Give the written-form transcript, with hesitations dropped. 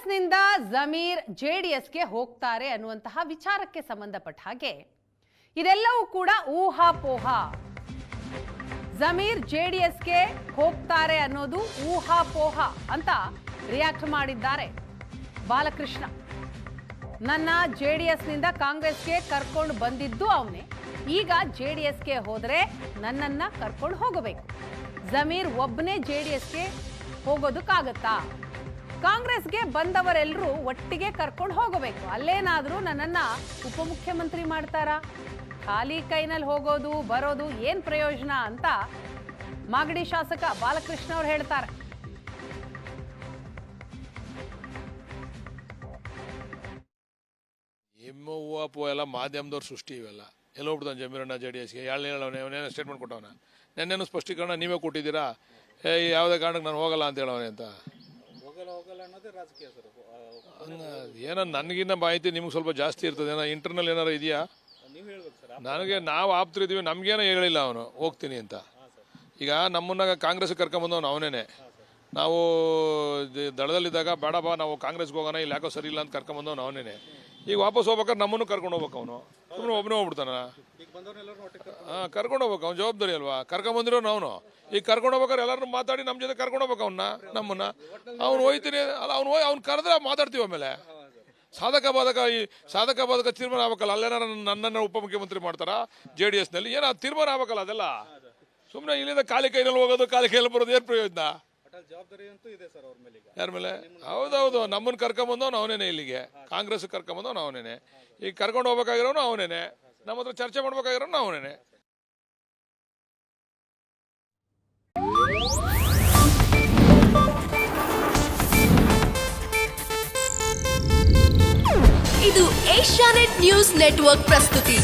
ಕಾಂಗ್ರೆಸ್ನಿಂದ ಜಮೀರ್ ಜೆಡಿಎಸ್ಗೆ ಹೋಗ್ತಾರೆ ಅನ್ನುವಂತಹ ವಿಚಾರಕ್ಕೆ ಸಂಬಂಧಪಟ್ಟ ಹಾಗೆ ಇದೆಲ್ಲವೂ ಕೂಡ ಊಹಾಪೋಹ. ಜಮೀರ್ ಜೆಡಿಎಸ್ಗೆ ಹೋಗ್ತಾರೆ ಅನ್ನೋದು ಊಹಾಪೋಹ ಅಂತ ರಿಯಾಕ್ಟ್ ಮಾಡಿದ್ದಾರೆ ಬಾಲಕೃಷ್ಣ. ನನ್ನ ಜೆಡಿಎಸ್ನಿಂದ ಕಾಂಗ್ರೆಸ್ಗೆ ಕರ್ಕೊಂಡು ಬಂದಿದ್ದು ಅವನೇ, ಈಗ ಜೆಡಿಎಸ್ಗೆ ಹೋದರೆ ನನ್ನನ್ನ ಕರ್ಕೊಂಡು ಹೋಗಬೇಕು. ಜಮೀರ್ ಒಬ್ಬನೇ ಜೆಡಿಎಸ್ಗೆ ಹೋಗೋದಕ್ಕಾಗತ್ತಾ? ಕಾಂಗ್ರೆಸ್ಗೆ ಬಂದವರೆಲ್ಲರೂ ಒಟ್ಟಿಗೆ ಕರ್ಕೊಂಡು ಹೋಗಬೇಕು. ಅಲ್ಲೇನಾದರೂ ನನ್ನನ್ನ ಉಪಮುಖ್ಯಮಂತ್ರಿ ಮಾಡ್ತಾರಾ? ಖಾಲಿ ಕೈನಲ್ಲಿ ಹೋಗೋದು ಬರೋದು ಏನ್ ಪ್ರಯೋಜನ ಅಂತ ಮಾಗಡಿ ಶಾಸಕ ಬಾಲಕೃಷ್ಣ ಅವರು ಹೇಳ್ತಾರೆ. ಊಹಾಪೋಹ ಎಲ್ಲ ಮಾಧ್ಯಮದವ್ರ ಸೃಷ್ಟಿ. ಇವೆಲ್ಲ ಎಲ್ಲ ಹೋಗ್ಬಿಡ್ತಾನೆ ಜಮೀರಣ್ಣ ಜೆಡಿಎಸ್ಗೆ ಅವನೇನೋ ಸ್ಟೇಟ್ಮೆಂಟ್ ಕೊಟ್ಟವನ. ನೆನ್ನೇನು ಸ್ಪಷ್ಟೀಕರಣ ನೀವೇ ಕೊಟ್ಟಿದ್ದೀರಾ, ಯಾವುದೇ ಕಾರಣಕ್ಕೆ ನಾನು ಹೋಗಲ್ಲ ಅಂತ ಹೇಳವನೆ ಅಂತ. ಏನೋ ನನಗಿನ್ನ ಮಾಹಿತಿ ನಿಮ್ಗೆ ಸ್ವಲ್ಪ ಜಾಸ್ತಿ ಇರ್ತದೆ. ಏನೋ ಇಂಟರ್ನಲ್ ಏನಾರು ಇದೆಯಾ? ನನಗೆ ನಾವು ಆಪ್ತರಿದ್ದೀವಿ, ನಮಗೇನೋ ಹೇಳಿಲ್ಲ ಅವನು ಹೋಗ್ತೀನಿ ಅಂತ. ಈಗ ನಮ್ಮನ್ನ ಕಾಂಗ್ರೆಸ್ಗೆ ಕರ್ಕೊಂಬಂದವನು ಅವನೇನೆ. ನಾವು ದಳದಲ್ಲಿದ್ದಾಗ ಬೇಡ ಬಾ ನಾವು ಕಾಂಗ್ರೆಸ್ಗೆ ಹೋಗೋಣ, ಇಲ್ಲಿ ಯಾಕೋ ಸರಿ ಇಲ್ಲ ಅಂತ ಕರ್ಕೊಂಬಂದವನು ಅವನೇನೆ. ಈಗ ವಾಪಸ್ ಹೋಗ್ಬೇಕಾದ್ರೆ ನಮ್ಮನ್ನು ಕರ್ಕೊಂಡು ಹೋಗ್ಬೇಕು. ಅವನು ಸುಮ್ಮನೆ ಒಬ್ಬನೇ ಹೋಗ್ಬಿಡ್ತಾನ. ಕರ್ಕೊಂಡು ಹೋಗ್ಬೇಕು, ಅವ್ನು ಜವಾಬ್ದಾರಿ ಅಲ್ವಾ. ಕರ್ಕೊಂಬಂದಿರೋನು ಅವನು. ಈಗ ಕರ್ಕೊಂಡು ಹೋಗ್ಬೇಕಾದ್ರೆ ಎಲ್ಲರೂ ಮಾತಾಡಿ ನಮ್ಮ ಜೊತೆ ಕರ್ಕೊಂಡು ಹೋಗ್ಬೇಕು ನಮ್ಮನ್ನ. ಅವ್ನು ಹೋಯ್ತೀನಿ ಅಲ್ಲ, ಅವ್ನು ಕರೆದ್ರೆ ಮಾತಾಡ್ತೀವಿ. ಆಮೇಲೆ ಸಾಧಕ ಬಾಧಕ ತೀರ್ಮಾನ ಆಗ್ಬೇಕಲ್ಲ. ಅಲ್ಲೇನಾರ ನನ್ನನ್ನು ಉಪಮುಖ್ಯಮಂತ್ರಿ ಮಾಡ್ತಾರಾ ಜೆಡಿಎಸ್ನಲ್ಲಿ? ಏನೋ ತೀರ್ಮಾನ ಆಗ್ಬೇಕಲ್ಲ. ಅದೆಲ್ಲ ಸುಮ್ಮನೆ ಇಲ್ಲಿಂದ ಖಾಲಿ ಕೈನಲ್ಲಿ ಹೋಗೋದು, ಖಾಲಿ ಕೈಯಲ್ಲಿ ಬರೋದು ಏನು ಪ್ರಯೋಜನ? ಯಾರ ಮೇಲೆ? ಹೌದೌದು, ನಮ್ಮನ್ನು ಕರ್ಕೊಂಬಂದವನು ಅವನೇನೆ. ಇಲ್ಲಿಗೆ ಕಾಂಗ್ರೆಸ್ ಕರ್ಕೊಂಬಂದವನು ಅವನೇನೆ. ಈಗ ಕರ್ಕೊಂಡು ಹೋಗ್ಬೇಕಾಗಿರೋನು ಅವನೇನೆ. ನಮ್ಮ ಹತ್ರ ಚರ್ಚೆ ಮಾಡ್ಬೇಕಾಗಿರೋನು ಅವನೇನೆ. ಇದು ಏಷ್ಯಾನೆಟ್ ನ್ಯೂಸ್ ನೆಟ್ವರ್ಕ್ ಪ್ರಸ್ತುತಿ.